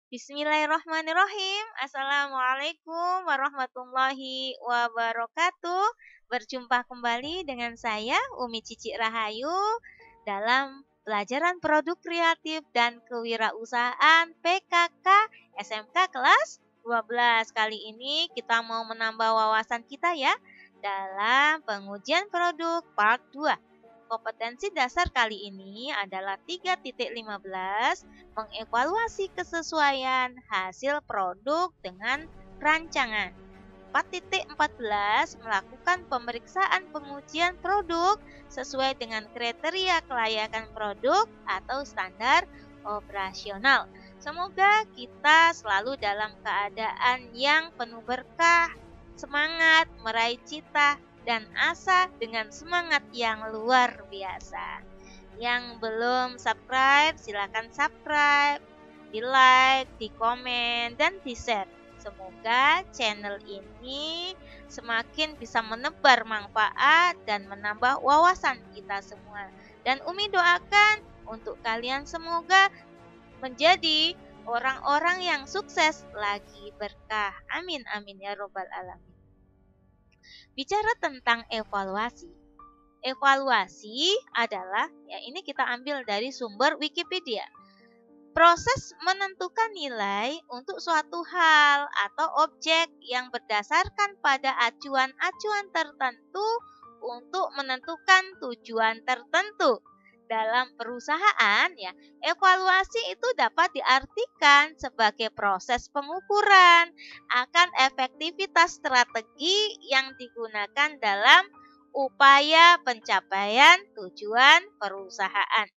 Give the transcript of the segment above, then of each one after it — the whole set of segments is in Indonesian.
Bismillahirrahmanirrahim. Assalamualaikum warahmatullahi wabarakatuh. Berjumpa kembali dengan saya Umi Cici Rahayu dalam pelajaran produk kreatif dan kewirausahaan PKK SMK kelas 12. Kali ini kita mau menambah wawasan kita ya dalam pengujian produk part 2. Kompetensi dasar kali ini adalah 3.15, mengevaluasi kesesuaian hasil produk dengan rancangan. 4.14, melakukan pemeriksaan pengujian produk sesuai dengan kriteria kelayakan produk atau standar operasional. Semoga kita selalu dalam keadaan yang penuh berkah, semangat, meraih cita, dan asa dengan semangat yang luar biasa. Yang belum subscribe, silakan subscribe, di like, di komen, dan di share. Semoga channel ini semakin bisa menebar manfaat dan menambah wawasan kita semua. Dan Umi doakan untuk kalian semoga menjadi orang-orang yang sukses lagi berkah. Amin, amin ya robbal alamin. Bicara tentang evaluasi. Evaluasi adalah, ya ini kita ambil dari sumber Wikipedia. Proses menentukan nilai untuk suatu hal atau objek yang berdasarkan pada acuan-acuan tertentu untuk menentukan tujuan tertentu. Dalam perusahaan ya, evaluasi itu dapat diartikan sebagai proses pengukuran akan efektivitas strategi yang digunakan dalam upaya pencapaian tujuan perusahaan.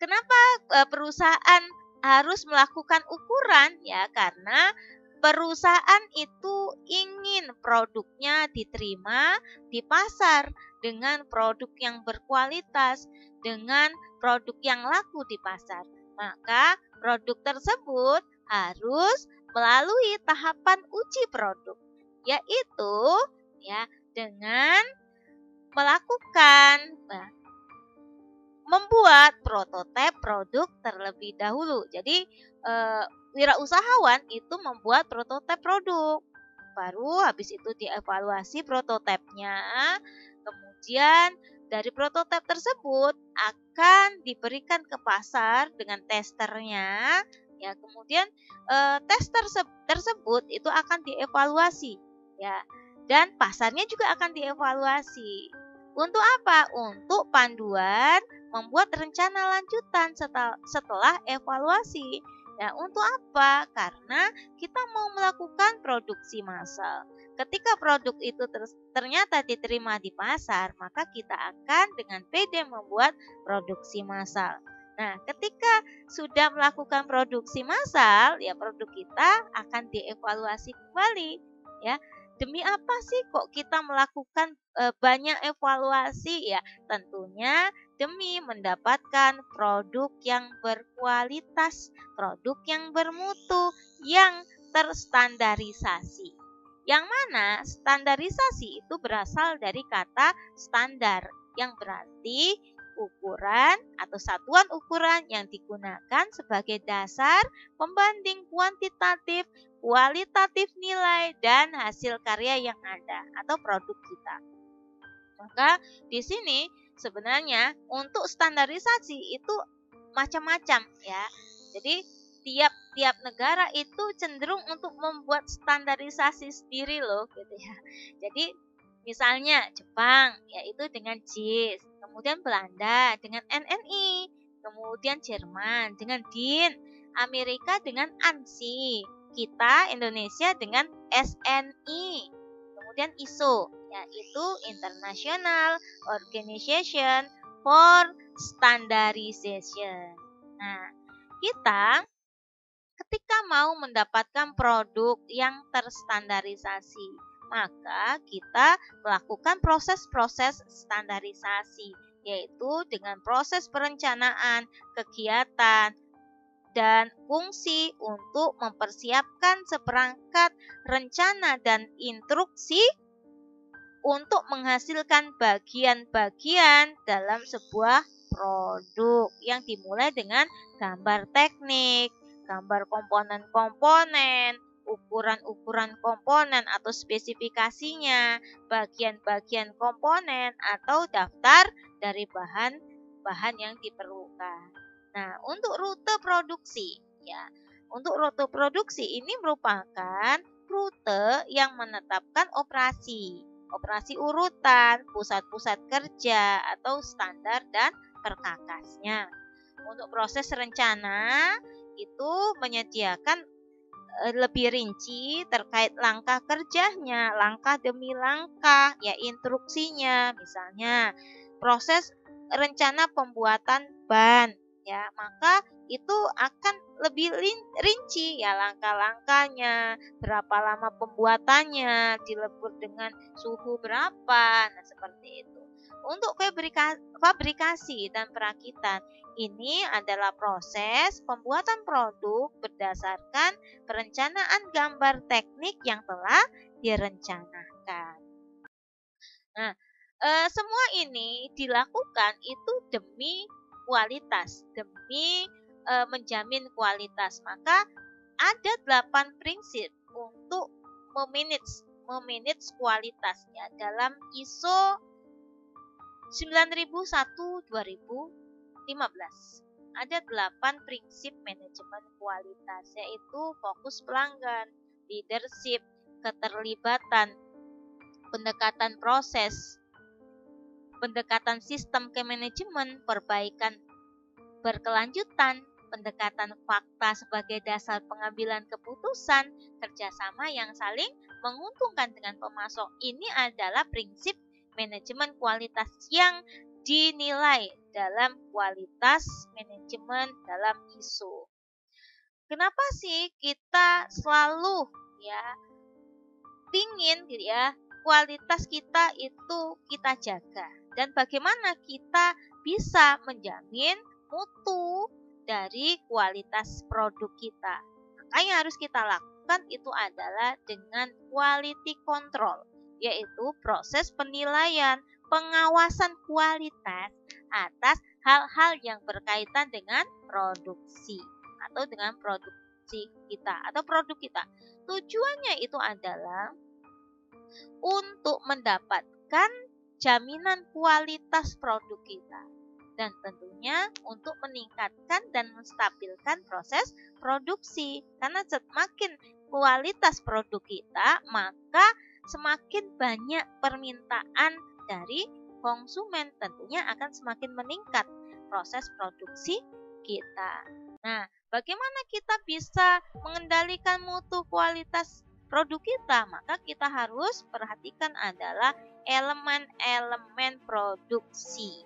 Kenapa perusahaan harus melakukan ukuran? Ya, karena perusahaan itu ingin produknya diterima di pasar dengan produk yang berkualitas, dengan produk yang laku di pasar. Maka produk tersebut harus melalui tahapan uji produk, yaitu ya dengan melakukan membuat prototipe produk terlebih dahulu. Jadi wirausahawan itu membuat prototipe produk. Baru habis itu dievaluasi prototipenya. Kemudian dari prototipe tersebut akan diberikan ke pasar dengan testernya. Ya, kemudian tester tersebut itu akan dievaluasi, ya. Dan pasarnya juga akan dievaluasi. Untuk apa? Untuk panduan membuat rencana lanjutan setelah evaluasi. Ya, untuk apa? Karena kita mau melakukan produksi massal. Ketika produk itu ternyata diterima di pasar, maka kita akan dengan pede membuat produksi massal. Nah, ketika sudah melakukan produksi massal, ya produk kita akan dievaluasi kembali. Ya, demi apa sih kok kita melakukan banyak evaluasi? Ya, tentunya demi mendapatkan produk yang berkualitas, produk yang bermutu, yang terstandarisasi. Yang mana standarisasi itu berasal dari kata standar, yang berarti ukuran atau satuan ukuran yang digunakan sebagai dasar pembanding kuantitatif, kualitatif nilai, dan hasil karya yang ada atau produk kita. Maka di sini sebenarnya untuk standarisasi itu macam-macam ya. Jadi tiap negara itu cenderung untuk membuat standarisasi sendiri loh gitu ya. Jadi misalnya Jepang yaitu dengan JIS, kemudian Belanda dengan NNI, kemudian Jerman dengan DIN, Amerika dengan ANSI, kita Indonesia dengan SNI, kemudian ISO yaitu International Organization for Standardization. Nah, kita ketika mau mendapatkan produk yang terstandarisasi, maka kita melakukan proses-proses standarisasi, yaitu dengan proses perencanaan, kegiatan, dan fungsi untuk mempersiapkan seperangkat rencana dan instruksi untuk menghasilkan bagian-bagian dalam sebuah produk yang dimulai dengan gambar teknik, gambar komponen-komponen, ukuran-ukuran komponen atau spesifikasinya, bagian-bagian komponen atau daftar dari bahan-bahan yang diperlukan. Nah, untuk rute produksi ya. Untuk rute produksi ini merupakan rute yang menetapkan operasi urutan, pusat-pusat kerja atau standar dan perkakasnya. Untuk proses rencana itu menyediakan lebih rinci terkait langkah kerjanya, langkah demi langkah, ya instruksinya. Misalnya proses rencana pembuatan ban, ya maka itu akan lebih rinci ya langkah-langkahnya, berapa lama pembuatannya, dilebur dengan suhu berapa, nah seperti itu. Untuk fabrikasi dan perakitan, ini adalah proses pembuatan produk berdasarkan perencanaan gambar teknik yang telah direncanakan. Nah, semua ini dilakukan itu demi kualitas, demi menjamin kualitas. Maka ada 8 prinsip untuk memanage kualitas ya dalam ISO 9001/2015. Ada 8 prinsip manajemen kualitas, yaitu fokus pelanggan, leadership, keterlibatan, pendekatan proses, pendekatan sistem ke manajemen, perbaikan berkelanjutan, pendekatan fakta sebagai dasar pengambilan keputusan, kerjasama yang saling menguntungkan dengan pemasok. Ini adalah prinsip manajemen kualitas yang dinilai dalam kualitas manajemen dalam ISO. Kenapa sih kita selalu pingin kualitas kita itu kita jaga, dan bagaimana kita bisa menjamin mutu dari kualitas produk kita? Maka yang harus kita lakukan itu adalah dengan quality control, yaitu proses penilaian, pengawasan kualitas atas hal-hal yang berkaitan dengan produksi atau dengan produksi kita atau produk kita. Tujuannya itu adalah untuk mendapatkan jaminan kualitas produk kita, dan tentunya untuk meningkatkan dan menstabilkan proses produksi. Karena semakin kualitas produk kita, maka semakin banyak permintaan dari konsumen, tentunya akan semakin meningkat proses produksi kita. Nah, bagaimana kita bisa mengendalikan mutu kualitas produk kita? Maka kita harus perhatikan adalah elemen-elemen produksi.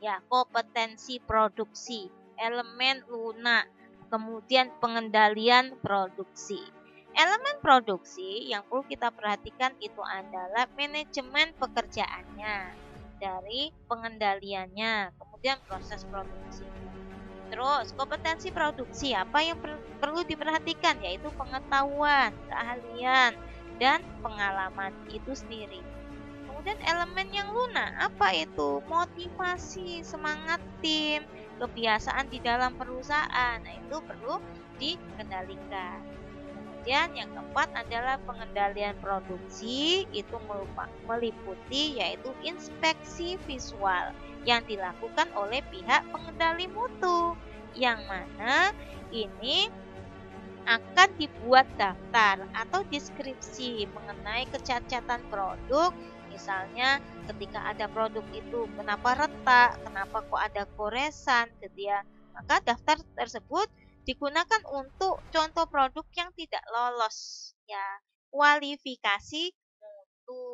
Ya, kompetensi produksi, elemen lunak, kemudian pengendalian produksi. Elemen produksi yang perlu kita perhatikan itu adalah manajemen pekerjaannya, dari pengendaliannya, kemudian proses produksi. Terus kompetensi produksi, apa yang perlu diperhatikan? Yaitu pengetahuan, keahlian, dan pengalaman itu sendiri. Kemudian elemen yang lunak, apa itu? Motivasi, semangat tim, kebiasaan di dalam perusahaan. Nah, itu perlu dikendalikan. Kemudian yang keempat adalah pengendalian produksi, itu meliputi yaitu inspeksi visual yang dilakukan oleh pihak pengendali mutu, yang mana ini akan dibuat daftar atau deskripsi mengenai kecacatan produk. Misalnya ketika ada produk itu kenapa retak, kenapa kok ada goresan gitu ya, maka daftar tersebut digunakan untuk contoh produk yang tidak lolos kualifikasi mutu.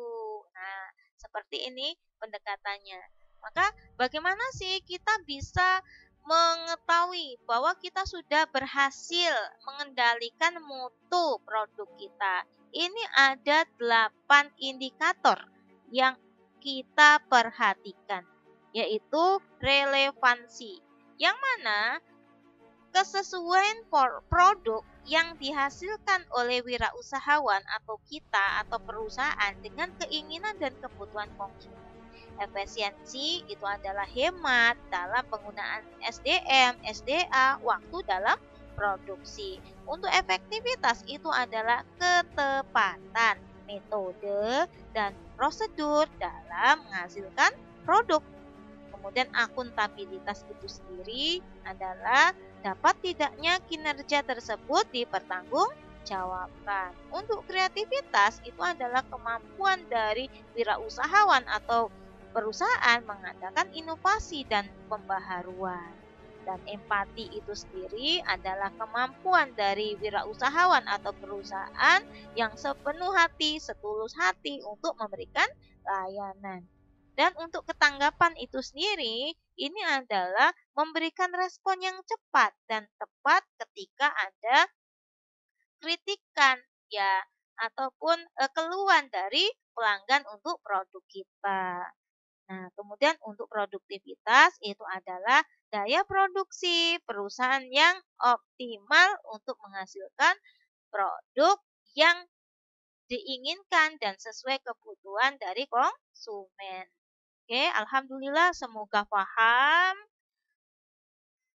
Nah, seperti ini pendekatannya. Maka bagaimana sih kita bisa mengetahui bahwa kita sudah berhasil mengendalikan mutu produk kita? Ini ada 8 indikator yang kita perhatikan, yaitu relevansi, yang mana kesesuaian produk yang dihasilkan oleh wirausahawan atau kita atau perusahaan dengan keinginan dan kebutuhan konsumen. Efisiensi itu adalah hemat dalam penggunaan SDM, SDA, waktu dalam produksi. Untuk efektivitas itu adalah ketepatan metode dan prosedur dalam menghasilkan produk. Kemudian akuntabilitas itu sendiri adalah dapat tidaknya kinerja tersebut dipertanggungjawabkan. Untuk kreativitas itu adalah kemampuan dari wirausahawan atau perusahaan mengadakan inovasi dan pembaharuan. Dan empati itu sendiri adalah kemampuan dari wirausahawan atau perusahaan yang sepenuh hati, setulus hati untuk memberikan layanan. Dan untuk ketanggapan itu sendiri, ini adalah memberikan respon yang cepat dan tepat ketika ada kritikan ya ataupun keluhan dari pelanggan untuk produk kita. Nah, kemudian untuk produktivitas itu adalah daya produksi perusahaan yang optimal untuk menghasilkan produk yang diinginkan dan sesuai kebutuhan dari konsumen. Oke, alhamdulillah semoga paham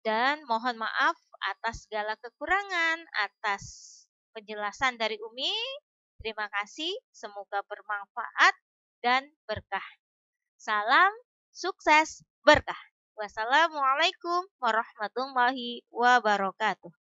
dan mohon maaf atas segala kekurangan, atas penjelasan dari Umi. Terima kasih, semoga bermanfaat dan berkah. Salam sukses berkah. Wassalamualaikum warahmatullahi wabarakatuh.